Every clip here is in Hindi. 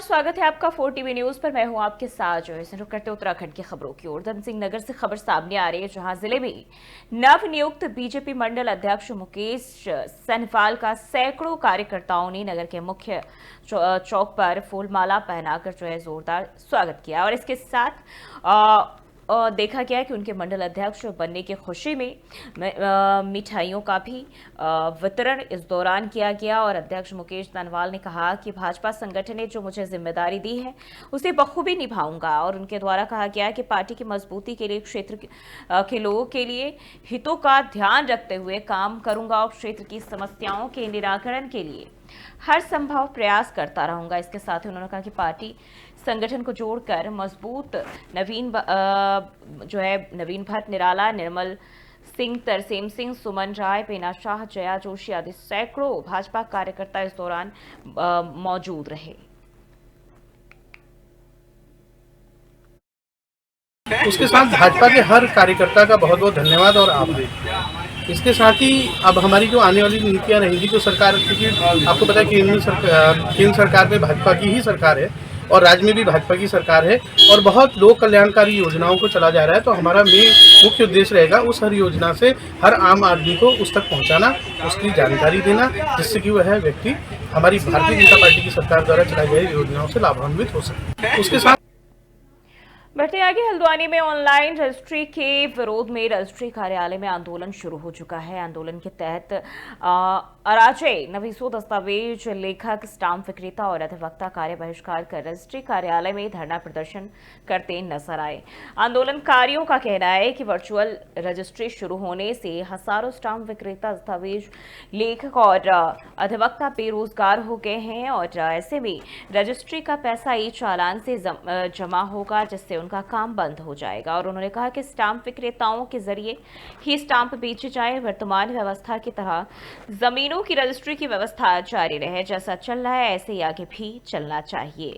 नमस्कार, स्वागत है आपका 4TV न्यूज पर। मैं हूं आपके साथ जो है रुक करते उत्तराखंड की खबरों की ओर। धन सिंह नगर से खबर सामने आ रही है, जहां जिले में नवनियुक्त बीजेपी मंडल अध्यक्ष मुकेश सनवाल का सैकड़ों कार्यकर्ताओं ने नगर के मुख्य चौक पर फूलमाला पहनाकर जो है जोरदार स्वागत किया। और इसके साथ देखा गया कि उनके मंडल अध्यक्ष बनने की खुशी में मिठाइयों का भी वितरण इस दौरान किया गया। और अध्यक्ष मुकेश सनवाल ने कहा कि भाजपा संगठन ने जो मुझे जिम्मेदारी दी है उसे बखूबी निभाऊंगा। और उनके द्वारा कहा गया कि पार्टी की मजबूती के लिए क्षेत्र के लोगों के लिए हितों का ध्यान रखते हुए काम करूंगा और क्षेत्र की समस्याओं के निराकरण के लिए हर संभव प्रयास करता रहूंगा। इसके साथ ही उन्होंने कहा कि पार्टी संगठन को जोड़कर मजबूत नवीन भट्ट, निराला, निर्मल सिंह, तरसेम सिंह, सुमन राय, पेना शाह, जया जोशी आदि सैकड़ों भाजपा कार्यकर्ता इस दौरान मौजूद रहे। उसके साथ भाजपा के हर कार्यकर्ता का बहुत बहुत धन्यवाद और आभार। इसके साथ ही अब हमारी जो आने वाली नीतियां रहेंगी, जो सरकार, क्योंकि आपको पता है कि केंद्र सरकार में भाजपा की ही सरकार है और राज्य में भी भाजपा की सरकार है और बहुत लोक कल्याणकारी योजनाओं को चला जा रहा है। तो हमारा मुख्य उद्देश्य रहेगा उस हर योजना से हर आम आदमी को उस तक पहुंचाना, उसकी जानकारी देना, जिससे कि वह व्यक्ति हमारी भारतीय जनता पार्टी की सरकार द्वारा चलाई गई योजनाओं से लाभान्वित हो सके। उसके साथ बढ़ते आगे, हल्द्वानी में ऑनलाइन रजिस्ट्री के विरोध में रजिस्ट्री कार्यालय में आंदोलन शुरू हो चुका है। आंदोलन के तहत अराजय, नवीसो, दस्तावेज लेखक, स्टाम्प विक्रेता और अधिवक्ता कार्य बहिष्कार कर रजिस्ट्री कार्यालय में धरना प्रदर्शन करते नजर आए। आंदोलनकारियों का कहना है कि वर्चुअल रजिस्ट्री शुरू होने से हजारों स्टाम्प विक्रेता, दस्तावेज लेखक और अधिवक्ता बेरोजगार हो गए हैं और ऐसे में रजिस्ट्री का पैसा ई चालान से जमा होगा, जिससे उनका काम बंद हो जाएगा। और उन्होंने कहा कि स्टाम्प विक्रेताओं के जरिए ही स्टाम्प बेचे जाए। वर्तमान व्यवस्था की तरह जमीनों की रजिस्ट्री की व्यवस्था जारी रहे, जैसा चल रहा है ऐसे ही आगे भी चलना चाहिए।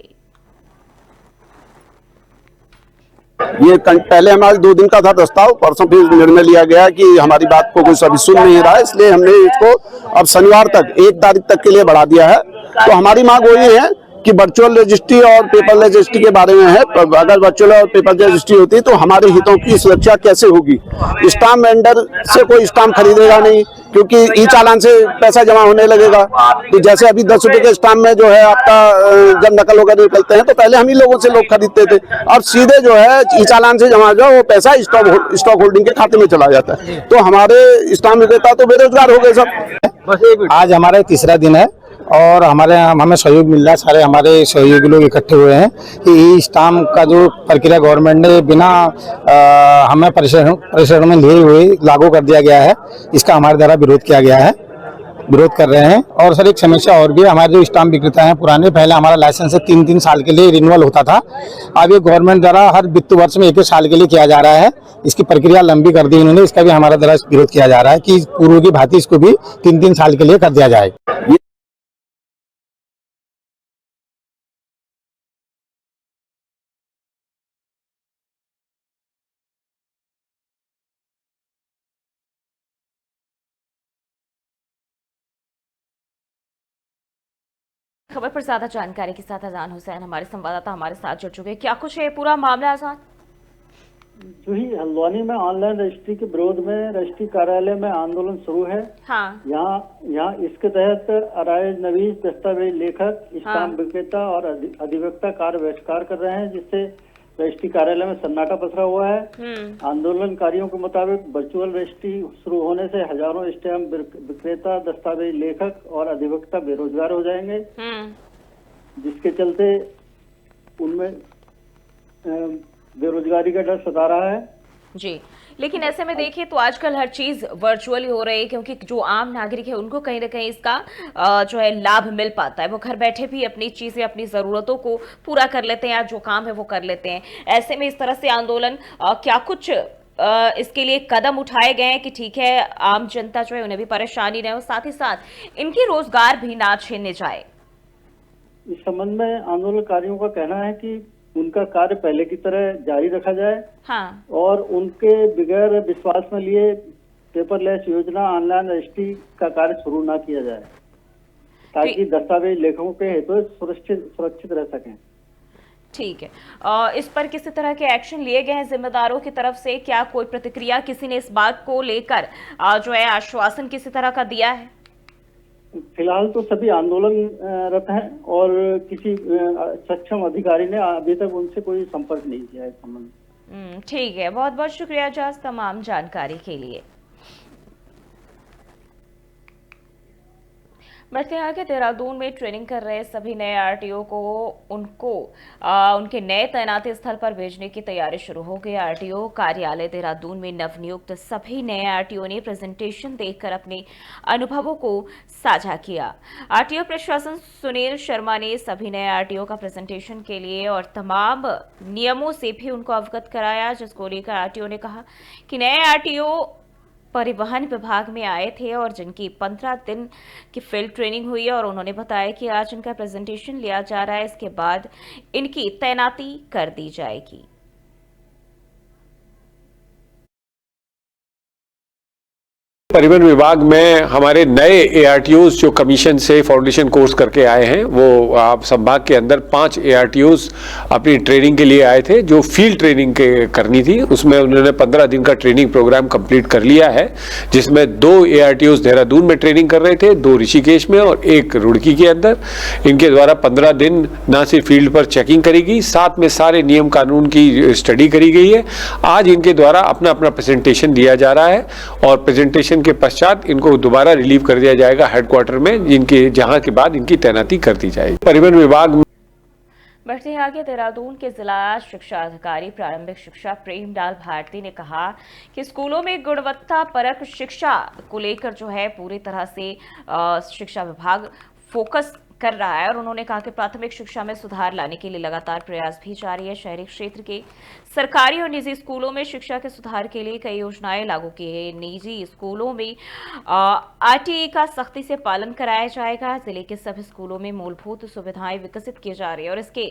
ये पहले हमारे 2 दिन का था प्रस्ताव, परसों फिर निर्णय लिया गया कि हमारी बात को कोई सभी सुन नहीं रहा है, इसलिए हमने इसको अब शनिवार तक 1 तारीख तक के लिए बढ़ा दिया है। तो हमारी मांग वही है कि वर्चुअल रजिस्ट्री और पेपर रजिस्ट्री के बारे में है। अगर वर्चुअल और पेपर रजिस्ट्री होती है तो हमारे हितों की सुरक्षा कैसे होगी? स्टाम्प वेंडर से कोई स्टाम्प खरीदेगा नहीं, क्योंकि ई चालान से पैसा जमा होने लगेगा। तो जैसे अभी 10 रुपए के स्टाम्प में जो है आपका जब नकल वगैरह निकलते हैं तो पहले हम ही लोगों से लोग खरीदते थे, और सीधे जो है ई चालान से जमा जो वो पैसा स्टॉक होल्डिंग के खाते में चला जाता है। तो हमारे स्टाम्प विक्रेता तो बेरोजगार हो गए सब। आज हमारा तीसरा दिन है और हमें सहयोग मिल रहा है। सारे हमारे सहयोगी लोग इकट्ठे हुए हैं कि ई स्टाम्प का जो प्रक्रिया गवर्नमेंट ने बिना हमें परिश्रम में लिए हुए लागू कर दिया गया है, इसका हमारे द्वारा विरोध किया गया है, विरोध कर रहे हैं। और सर एक समस्या और भी है, हमारे जो स्टाम्प विक्रेता हैं पुराने, पहले हमारा लाइसेंस 3-3 साल के लिए रिन्यूअल होता था। अब ये गवर्नमेंट द्वारा हर वित्त वर्ष में 1 साल के लिए किया जा रहा है। इसकी प्रक्रिया लंबी कर दी इन्होंने, इसका भी हमारा द्वारा विरोध किया जा रहा है कि पूर्व की भांति इसको भी 3-3 साल के लिए कर दिया जाए। खबर पर ज्यादा जानकारी के साथ अजान हुसैन हमारे संवाददाता हमारे साथ जुड़ चुके हैं। क्या कुछ है पूरा मामला आजाद? जो ही हल्द्वानी में ऑनलाइन रजिस्ट्री के विरोध में रजिस्ट्री कार्यालय में आंदोलन शुरू है। हाँ। यहाँ इसके तहत अराइज, नवीस, दस्तावेज लेखक, स्टाम्प विक्रेता और अधिवक्ता कार्य बहिष्कार कर रहे हैं, जिससे रजिस्ट्री कार्यालय में सन्नाटा पसरा हुआ है। आंदोलनकारियों के मुताबिक वर्चुअल रजिस्ट्री शुरू होने से हजारों स्टाम्प विक्रेता, दस्तावेज लेखक और अधिवक्ता बेरोजगार हो जाएंगे, जिसके चलते उनमें बेरोजगारी का डर सता रहा है जी। लेकिन ऐसे में देखिए तो आजकल हर चीज वर्चुअली हो रही है, क्योंकि जो आम नागरिक है उनको कहीं ना कहीं इसका जो है लाभ मिल पाता है। वो घर बैठे भी अपनी चीजें, अपनी जरूरतों को पूरा कर लेते हैं या जो काम है वो कर लेते हैं। ऐसे में इस तरह से आंदोलन क्या कुछ इसके लिए कदम उठाए गए हैं कि ठीक है आम जनता जो है उन्हें भी परेशानी न हो, साथ ही साथ इनकी रोजगार भी ना छीनने जाए? इस संबंध में आंदोलनकारियों का कहना है कि उनका कार्य पहले की तरह जारी रखा जाए। हाँ। और उनके बगैर विश्वास में लिए पेपरलेस योजना, ऑनलाइन रजिस्ट्री का कार्य शुरू ना किया जाए। ताकि दस्तावेज लेखकों के हेतु सुरक्षित रह सकें। ठीक है, इस पर किसी तरह के एक्शन लिए गए हैं जिम्मेदारों की तरफ से? क्या कोई प्रतिक्रिया किसी ने इस बात को लेकर जो है आश्वासन किसी तरह का दिया है? फिलहाल तो सभी आंदोलनरत हैं और किसी सक्षम अधिकारी ने अभी तक उनसे कोई संपर्क नहीं किया है इस संबंध में। ठीक है, बहुत बहुत शुक्रिया जाज तमाम जानकारी के लिए। बढ़ते हैं आगे, देहरादून में ट्रेनिंग कर रहे सभी नए आरटीओ को उनके नए तैनाती स्थल पर भेजने की तैयारी शुरू हो गई। आरटीओ कार्यालय देहरादून में नवनियुक्त सभी नए आरटीओ ने प्रेजेंटेशन देकर अपने अनुभवों को साझा किया। आरटीओ प्रशासन सुनील शर्मा ने सभी नए आरटीओ का प्रेजेंटेशन के लिए और तमाम नियमों से भी उनको अवगत कराया, जिसको लेकर आरटीओ ने कहा कि नए आरटीओ परिवहन विभाग में आए थे और जिनकी 15 दिन की फील्ड ट्रेनिंग हुई है और उन्होंने बताया कि आज इनका प्रेजेंटेशन लिया जा रहा है, इसके बाद इनकी तैनाती कर दी जाएगी। परिवहन विभाग में हमारे नए एआरटीओज जो कमीशन से फाउंडेशन कोर्स करके आए हैं, वो आप संभाग के अंदर 5 एआरटीओज अपनी ट्रेनिंग के लिए आए थे जो फील्ड ट्रेनिंग के करनी थी। उसमें उन्होंने 15 दिन का ट्रेनिंग प्रोग्राम कंप्लीट कर लिया है, जिसमें 2 एआरटीओज देहरादून में ट्रेनिंग कर रहे थे, 2 ऋषिकेश में और 1 रुड़की के अंदर। इनके द्वारा 15 दिन ना सिर्फ फील्ड पर चेकिंग करी गई, साथ में सारे नियम कानून की स्टडी करी गई है। आज इनके द्वारा अपना अपना प्रेजेंटेशन दिया जा रहा है और प्रेजेंटेशन के पश्चात इनको दोबारा रिलीव कर दिया जाएगा हेडक्वार्टर में, जिनके जहां के बाद इनकी तैनाती कर दी जाएगी। परिवहन विभाग में बढ़ते हैं आगे, देहरादून के जिला शिक्षा अधिकारी प्रारंभिक शिक्षा प्रेमलाल भारती ने कहा कि स्कूलों में गुणवत्ता परक शिक्षा को लेकर जो है पूरी तरह से शिक्षा विभाग फोकस कर रहा है और उन्होंने कहा कि प्राथमिक शिक्षा में सुधार लाने के लिए लगातार प्रयास भी जारी है। शहरी क्षेत्र के सरकारी और निजी स्कूलों में शिक्षा के सुधार के लिए कई योजनाएं लागू की है। निजी स्कूलों में आरटीई का सख्ती से पालन कराया जाएगा। जिले के सभी स्कूलों में मूलभूत सुविधाएं विकसित की जा रही है और इसके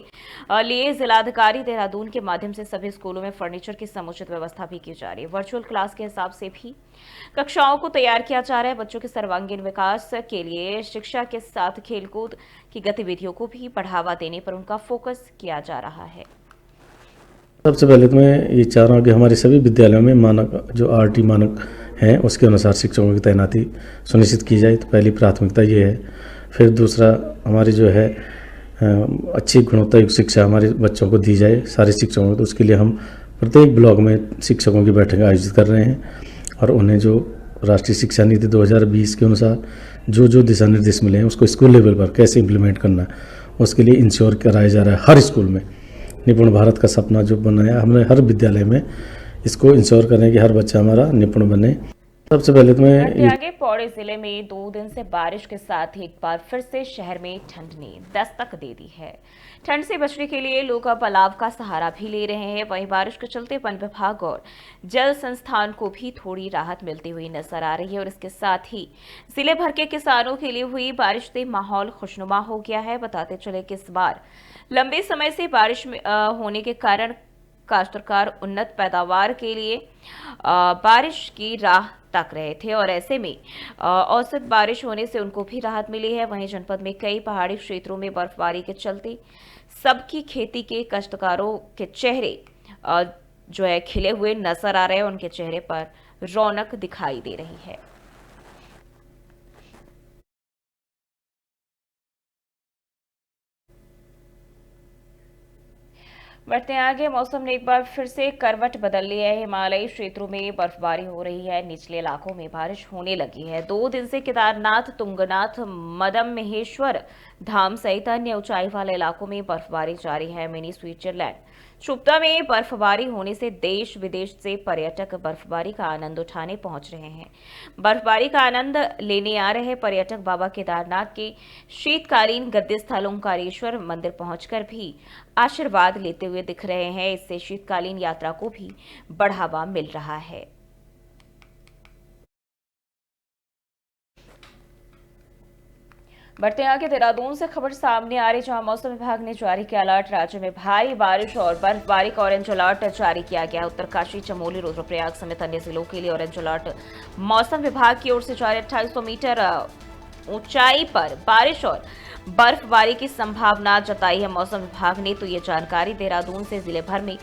लिए जिलाधिकारी देहरादून के माध्यम से सभी स्कूलों में फर्नीचर की समुचित व्यवस्था भी की जा रही है। वर्चुअल क्लास के हिसाब से भी कक्षाओं को तैयार किया जा रहा है। बच्चों के सर्वांगीण विकास के लिए शिक्षा के साथ खेलकूद की गतिविधियों को भी बढ़ावा देने पर उनका फोकस किया जा रहा है। सबसे पहले तो मैं ये चाह रहा हूँ कि हमारे सभी विद्यालयों में मानक जो आरटी मानक हैं उसके अनुसार शिक्षकों की तैनाती सुनिश्चित की जाए, तो पहली प्राथमिकता ये है। फिर दूसरा, हमारी जो है अच्छी गुणवत्ता युक्त शिक्षा हमारे बच्चों को दी जाए, सारे शिक्षकों को। तो उसके लिए हम प्रत्येक ब्लॉक में शिक्षकों की बैठक आयोजित कर रहे हैं और उन्हें जो राष्ट्रीय शिक्षा नीति 2020 के अनुसार जो जो दिशा निर्देश मिले हैं उसको स्कूल लेवल पर कैसे इम्प्लीमेंट करना है, उसके लिए इंश्योर कराया जा रहा है। हर स्कूल में निपुण भारत का सपना जो बनाया हमने, हर विद्यालय में इसको इंश्योर करें कि हर बच्चा हमारा निपुण बने। सबसे पहले तो मैं आगे पौड़ी जिले में 2 दिन से बारिश के साथ एक बार फिर से शहर में ठंड ने दस्तक दे दी है। ठंड से बचने के लिए लोग अब अलाव का सहारा भी ले रहे हैं। वहीं बारिश के चलते वन विभाग और जल संस्थान को भी थोड़ी राहत मिलती हुई नजर आ रही है और इसके साथ ही जिले भर के किसानों के लिए हुई बारिश से माहौल खुशनुमा हो गया है। बताते चले कि इस बार लंबे समय से बारिश होने के कारण काश्तकार उन्नत पैदावार के लिए बारिश की राह तक रहे थे और ऐसे में औसत बारिश होने से उनको भी राहत मिली है। वहीं जनपद में कई पहाड़ी क्षेत्रों में बर्फबारी के चलते सबकी खेती के काश्तकारों के चेहरे जो है खिले हुए नजर आ रहे हैं, उनके चेहरे पर रौनक दिखाई दे रही है। बढ़ते हैं आगे, मौसम ने एक बार फिर से करवट बदल ली है। हिमालयी क्षेत्रों में बर्फबारी हो रही है, निचले इलाकों में बारिश होने लगी है। 2 दिन से केदारनाथ, तुंगनाथ, मदम महेश्वर धाम सहित अन्य ऊंचाई वाले इलाकों में बर्फबारी जारी है। मिनी स्विट्जरलैंड शुप्ता में बर्फबारी होने से देश विदेश से पर्यटक बर्फबारी का आनंद उठाने पहुंच रहे हैं। बर्फबारी का आनंद लेने आ रहे पर्यटक बाबा केदारनाथ के शीतकालीन गद्य स्थल ओंकारेश्वर मंदिर पहुंचकर भी आशीर्वाद लेते हुए दिख रहे हैं। इससे शीतकालीन यात्रा को भी बढ़ावा मिल रहा है। बढ़ते आगे, देहरादून से खबर सामने आ रही जहां मौसम विभाग ने जारी किया अलर्ट। राज्य में भारी बारिश और बर्फबारी का ऑरेंज अलर्ट जारी किया गया। उत्तरकाशी, चमोली, रुद्रप्रयाग समेत अन्य जिलों के लिए ऑरेंज अलर्ट मौसम विभाग की ओर से जारी। 2800 मीटर ऊंचाई पर बारिश और बर्फबारी की संभावना जताई है मौसम विभाग ने। तो ये जानकारी देहरादून से जिले भर में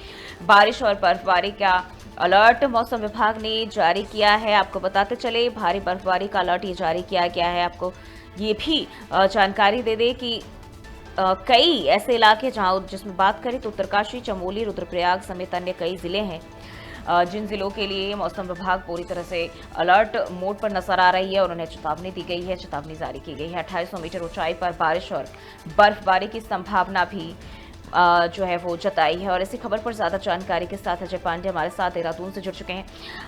बारिश और बर्फबारी का अलर्ट मौसम विभाग ने जारी किया है। आपको बताते चले भारी बर्फबारी का अलर्ट ये जारी किया गया है। आपको ये भी जानकारी दे दें कि कई ऐसे इलाके जहां जिसमें बात करें तो उत्तरकाशी, चमोली, रुद्रप्रयाग समेत अन्य कई जिले हैं जिन जिलों के लिए मौसम विभाग पूरी तरह से अलर्ट मोड पर नजर आ रही है और उन्हें चेतावनी दी गई है, चेतावनी जारी की गई है। 2800 मीटर ऊंचाई पर बारिश और बर्फबारी की संभावना भी जो है वो जताई है। और इसी खबर पर ज्यादा जानकारी के साथ अजय पांडे हमारे साथ देहरादून से जुड़ चुके हैं।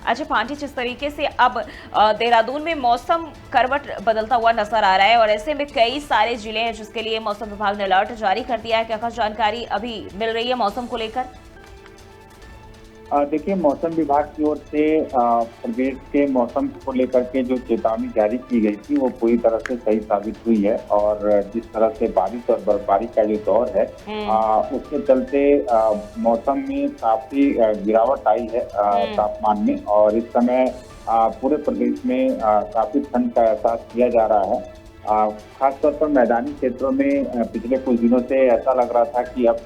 अजय पांडे, जिस तरीके से अब देहरादून में मौसम करवट बदलता हुआ नजर आ रहा है और ऐसे में कई सारे जिले हैं जिसके लिए मौसम विभाग ने अलर्ट जारी कर दिया है, क्या खास जानकारी अभी मिल रही है मौसम को लेकर? देखिए, मौसम विभाग की ओर से प्रदेश के मौसम को लेकर के जो चेतावनी जारी की गई थी वो पूरी तरह से सही साबित हुई है। और जिस तरह से बारिश और बर्फबारी का जो दौर है उसके चलते मौसम में काफी गिरावट आई है तापमान में। और इस समय पूरे प्रदेश में काफी ठंड का एहसास किया जा रहा है। खासतौर पर मैदानी क्षेत्रों में पिछले कुछ दिनों से ऐसा लग रहा था कि अब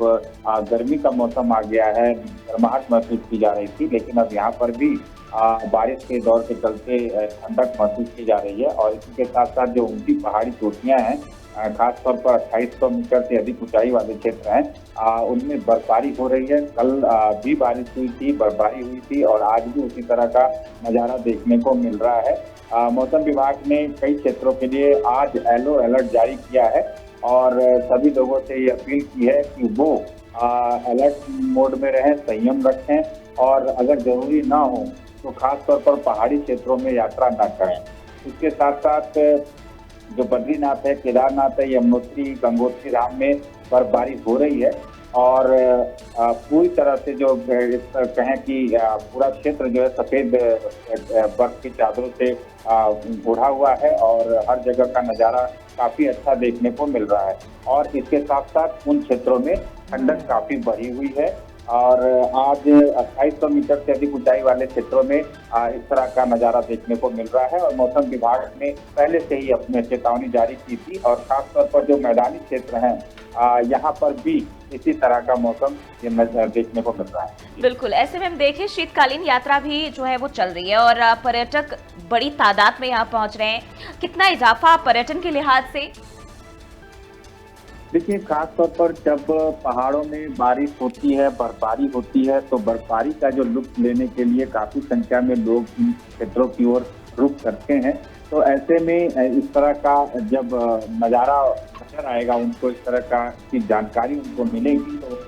गर्मी का मौसम आ गया है, गर्माहट महसूस की जा रही थी, लेकिन अब यहाँ पर भी बारिश के दौर के चलते ठंडक महसूस की जा रही है। और इसी के साथ साथ जो ऊंची पहाड़ी चोटियां हैं, खासतौर पर 2800 मीटर से अधिक ऊंचाई वाले क्षेत्र हैं, उनमें बर्फबारी हो रही है। कल भी बारिश हुई थी, बर्फबारी हुई थी और आज भी उसी तरह का नज़ारा देखने को मिल रहा है। मौसम विभाग ने कई क्षेत्रों के लिए आज येलो अलर्ट जारी किया है और सभी लोगों से ये अपील की है कि वो अलर्ट मोड में रहें, संयम रखें और अगर जरूरी ना हो तो खास तौर पर पहाड़ी क्षेत्रों में यात्रा न करें। इसके साथ साथ जो बद्रीनाथ है, केदारनाथ है, यमुनोत्री, गंगोत्री धाम में बर्फबारी हो रही है और पूरी तरह से जो कहें कि पूरा क्षेत्र जो है सफेद बर्फ की चादरों से ओढ़ा हुआ है और हर जगह का नज़ारा काफी अच्छा देखने को मिल रहा है। और इसके साथ साथ उन क्षेत्रों में ठंडक काफी बढ़ी हुई है और आज 2800 मीटर से अधिक ऊंचाई वाले क्षेत्रों में इस तरह का नज़ारा देखने को मिल रहा है। और मौसम विभाग ने पहले से ही अपने चेतावनी जारी की थी और खासतौर पर जो मैदानी क्षेत्र हैं यहाँ पर भी इसी तरह का मौसम देखने को मिल रहा है। बिल्कुल, ऐसे में हम देखें शीतकालीन यात्रा भी जो है वो चल रही है और पर्यटक बड़ी तादाद में यहाँ पहुँच रहे हैं। कितना इजाफा पर्यटन के लिहाज से? देखिए, खास तौर पर जब पहाड़ों में बारिश होती है, बर्फबारी होती है, तो बर्फबारी का जो लुत्फ लेने के लिए काफी संख्या में लोग इन क्षेत्रों की ओर रुख करते हैं। तो ऐसे में इस तरह का जब नज़ारा नजर आएगा उनको, इस तरह का की जानकारी उनको मिलेगी तो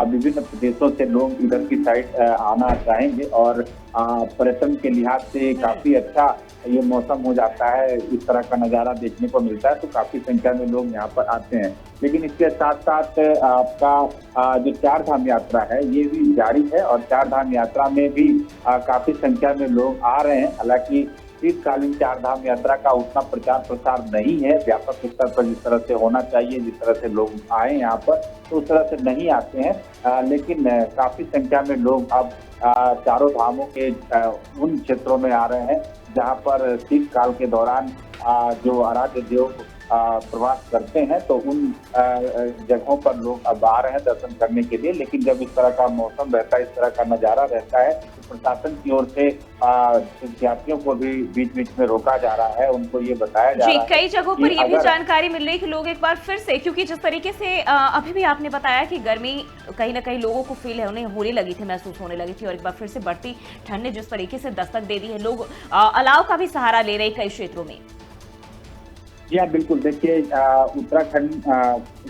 विभिन्न प्रदेशों से लोग इधर की साइड आना चाहेंगे और पर्यटन के लिहाज से काफी अच्छा ये मौसम हो जाता है। इस तरह का नज़ारा देखने को मिलता है तो काफी संख्या में लोग यहाँ पर आते हैं। लेकिन इसके साथ साथ आपका जो चार धाम यात्रा है ये भी जारी है और चार धाम यात्रा में भी काफी संख्या में लोग आ रहे हैं। हालांकि शीतकालीन चार धाम यात्रा का उतना प्रचार प्रसार नहीं है व्यापक स्तर पर जिस तरह से होना चाहिए, जिस तरह से लोग आए यहाँ पर तो उस तरह से नहीं आते हैं। लेकिन काफी संख्या में लोग अब चारों धामों के उन क्षेत्रों में आ रहे हैं जहाँ पर शीतकाल के दौरान जो आराध्य देव प्रवास करते हैं तो उन जगहों पर लोग अब आ रहे हैं दर्शन करने के लिए। लेकिन जब इस तरह का मौसम रहता है, इस तरह का नज़ारा रहता है तो प्रशासन की ओर से यात्रियों को भी बीच बीच में रोका जा रहा है, उनको ये बताया जा रहा है। कई जगहों पर ये भी जानकारी मिल रही है कि लोग एक बार फिर से, क्योंकि जिस तरीके से अभी भी आपने बताया कि गर्मी कहीं ना कहीं लोगों को फील है, उन्हें होने लगी थी, महसूस होने लगी थी और एक बार फिर से बढ़ती ठंड ने जिस तरीके से दस्तक दे दी है, लोग अलाव का भी सहारा ले रहे कई क्षेत्रों में। जी हाँ, बिल्कुल। देखिए, उत्तराखंड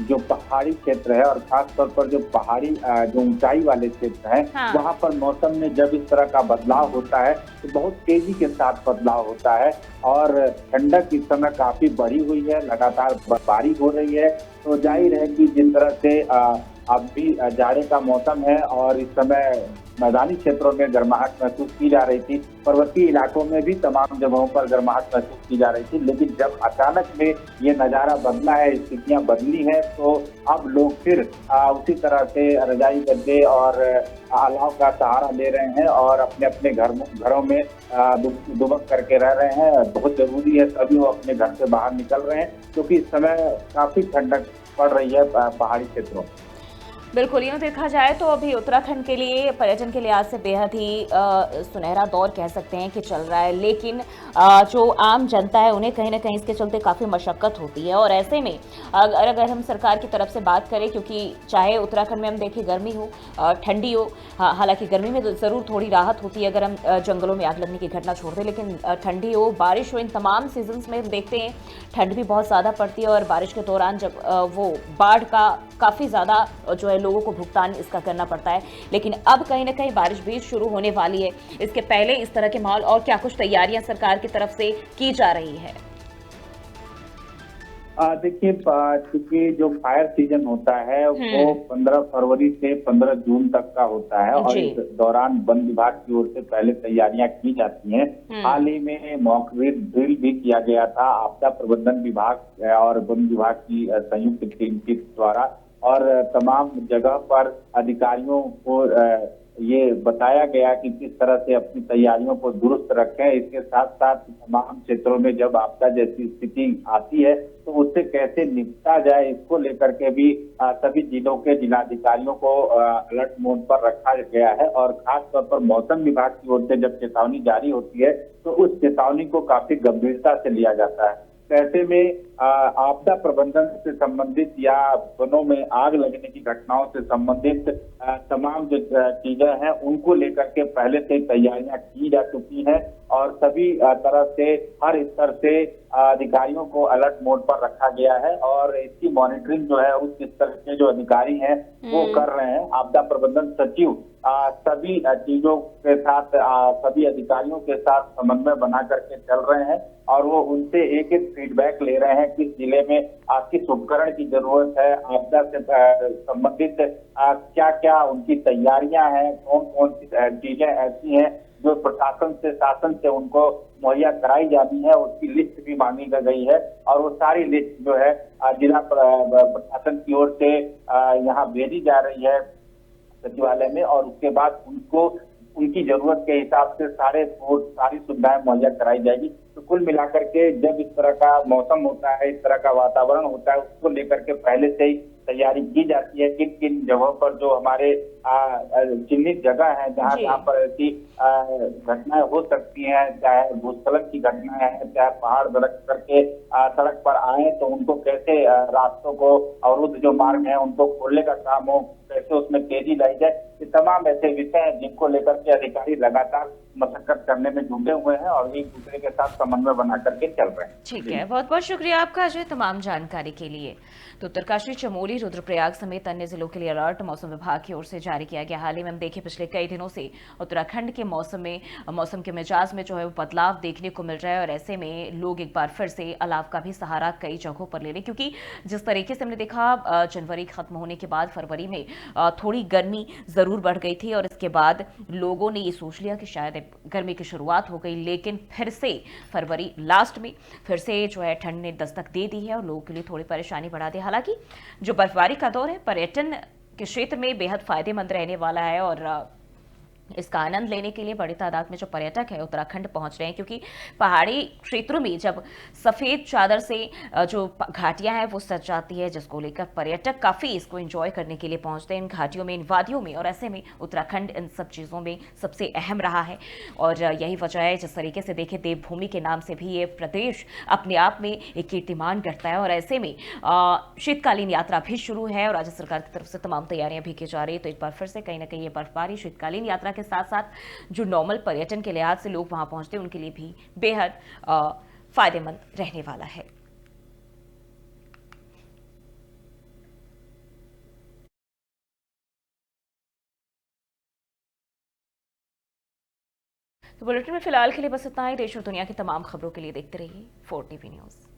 जो पहाड़ी क्षेत्र है और खास तौर पर जो पहाड़ी जो ऊंचाई वाले क्षेत्र हैं वहाँ पर मौसम में जब इस तरह का बदलाव होता है तो बहुत तेजी के साथ बदलाव होता है और ठंडक इस समय काफी बढ़ी हुई है, लगातार बर्फबारी हो रही है। तो जाहिर है कि जिस तरह से अब भी जाड़े का मौसम है और इस समय मैदानी क्षेत्रों में गर्माहट महसूस की जा रही थी, पर्वतीय इलाकों में भी तमाम जगहों पर गर्माहट महसूस की जा रही थी। लेकिन जब अचानक में ये नजारा बदला है, स्थितियां बदली हैं, तो अब लोग फिर उसी तरह से रजाई गद्दे और अलाव का सहारा ले रहे हैं और अपने अपने घरों में दुबक करके रह रहे हैं। बहुत जरूरी है सभी वो अपने घर से बाहर निकल रहे हैं, क्योंकि इस समय काफी ठंडक पड़ रही है पहाड़ी क्षेत्रों में। बिल्कुल, यूँ देखा जाए तो अभी उत्तराखंड के लिए पर्यटन के लिहाज से बेहद ही सुनहरा दौर कह सकते हैं कि चल रहा है, लेकिन जो आम जनता है उन्हें कहीं ना कहीं इसके चलते काफ़ी मशक्क़त होती है। और ऐसे में अगर हम सरकार की तरफ से बात करें, क्योंकि चाहे उत्तराखंड में हम देखें गर्मी हो ठंडी हो, हालांकि गर्मी में तो ज़रूर थोड़ी राहत होती है अगर हम जंगलों में आग लगने की घटना छोड़ दें, लेकिन ठंडी हो बारिश हो, इन तमाम सीजन्स में हम देखते हैं ठंड भी बहुत ज़्यादा पड़ती है और बारिश के दौरान जब वो बाढ़ का काफ़ी ज़्यादा जो है लोगों को भुगतान इसका करना पड़ता है। लेकिन अब कहीं ना कहीं बारिश भी शुरू होने वाली है, इसके पहले इस तरह के माहौल और क्या कुछ तैयारियां सरकार की तरफ से की जा रही है? देखिए, क्योंकि जो फायर सीजन होता है वो 15 फरवरी से 15 जून तक का होता है और इस दौरान वन विभाग की ओर से पहले तैयारियां की जाती हैं। हाल ही में मॉक ड्रिल भी किया गया था आपदा प्रबंधन विभाग और वन विभाग की संयुक्त टीम के द्वारा, और तमाम जगह पर अधिकारियों को ये बताया गया कि किस तरह से अपनी तैयारियों को दुरुस्त रखें। इसके साथ साथ तमाम क्षेत्रों में जब आपदा जैसी स्थिति आती है तो उससे कैसे निपटा जाए, इसको लेकर के भी सभी जिलों के जिलाधिकारियों को अलर्ट मोड पर रखा गया है। और खास तौर पर मौसम विभाग की ओर से जब चेतावनी जारी होती है तो उस चेतावनी को काफी गंभीरता से लिया जाता है। ऐसे में आपदा प्रबंधन से संबंधित या वनों में आग लगने की घटनाओं से संबंधित तमाम जो चीजें हैं उनको लेकर के पहले से तैयारियां की जा चुकी हैं और सभी तरह से हर स्तर से अधिकारियों को अलर्ट मोड पर रखा गया है और इसकी मॉनिटरिंग जो है उस स्तर के जो अधिकारी हैं वो कर रहे हैं। आपदा प्रबंधन सचिव सभी चीजों के साथ सभी अधिकारियों के साथ समन्वय बना करके चल रहे हैं और वो उनसे एक एक फीडबैक ले रहे हैं किस जिले में किस उपकरण की जरूरत है, आपदा से संबंधित क्या क्या उनकी तैयारियां हैं, कौन कौन सी चीजें ऐसी हैं जो प्रशासन से शासन से उनको मुहैया कराई जाती है, उसकी लिस्ट भी मांगी गई है और वो सारी लिस्ट जो है जिला प्रशासन की ओर से यहाँ भेजी जा रही है सचिवालय में और उसके बाद उनको उनकी जरूरत के हिसाब से सारी सुविधाएं मुहैया कराई जाएगी। तो कुल मिलाकर के जब इस तरह का मौसम होता है, इस तरह का वातावरण होता है, उसको लेकर के पहले से ही तैयारी की जाती है। किन किन जगहों पर जो हमारे चिन्हित जगह है जहाँ पर ऐसी घटनाएं हो सकती हैं, चाहे भूस्खलन की घटनाएं हैं, चाहे पहाड़ दरक करके सड़क पर आए तो उनको कैसे रास्तों को अवरुद्ध जो मार्ग है उनको खोलने का काम हो, कैसे उसमें तेजी लाई जाए, ये तमाम ऐसे विषय हैं जिनको लेकर के अधिकारी लगातार मशक्कत करने में जुटे हुए हैं और एक दूसरे के साथ समन्वय बना करके चल रहे हैं। ठीक है, बहुत बहुत शुक्रिया आपका अजय तमाम जानकारी के लिए। तो उत्तरकाशी, चमोली, रुद्रप्रयाग समेत अन्य जिलों के लिए अलर्ट मौसम विभाग की ओर से जारी किया गया। हाल ही में हम देखें पिछले कई दिनों से उत्तराखंड के मौसम के मिजाज में जो है वो बदलाव देखने को मिल रहा है और ऐसे में लोग एक बार फिर से अलाव का भी सहारा कई जगहों पर ले रहे, क्योंकि जिस तरीके से हमने देखा जनवरी खत्म होने के बाद फरवरी में थोड़ी गर्मी जरूर बढ़ गई थी और इसके बाद लोगों ने ये सोच लिया कि शायद गर्मी की शुरुआत हो गई, लेकिन फिर से फरवरी लास्ट में फिर से जो है ठंड ने दस्तक दे दी है और लोगों के लिए थोड़ी परेशानी बढ़ा दी। हालांकि जो बर्फबारी का दौर है पर्यटन के क्षेत्र में बेहद फायदेमंद रहने वाला है और इसका आनंद लेने के लिए बड़ी तादाद में जो पर्यटक है उत्तराखंड पहुंच रहे हैं, क्योंकि पहाड़ी क्षेत्रों में जब सफ़ेद चादर से जो घाटियां हैं वो सज जाती है, जिसको लेकर पर्यटक काफ़ी इसको एंजॉय करने के लिए पहुंचते हैं इन घाटियों में, इन वादियों में। और ऐसे में उत्तराखंड इन सब चीज़ों में सबसे अहम रहा है और यही वजह है जिस तरीके से देखें देवभूमि के नाम से भी ये प्रदेश अपने आप में एक कीर्तिमान करता है। और ऐसे में शीतकालीन यात्रा भी शुरू है और राज्य सरकार की तरफ से तमाम तैयारियां भी की जा रही है। तो एक बार फिर से कहीं ना कहीं ये बर्फबारी शीतकालीन यात्रा के साथ साथ जो नॉर्मल पर्यटन के लिहाज से लोग वहां पहुंचते हैं उनके लिए भी बेहद फायदेमंद रहने वाला है। तो बुलेटिन में फिलहाल के लिए बस इतना ही। देश और दुनिया की तमाम खबरों के लिए देखते रहिए 4 TV न्यूज़।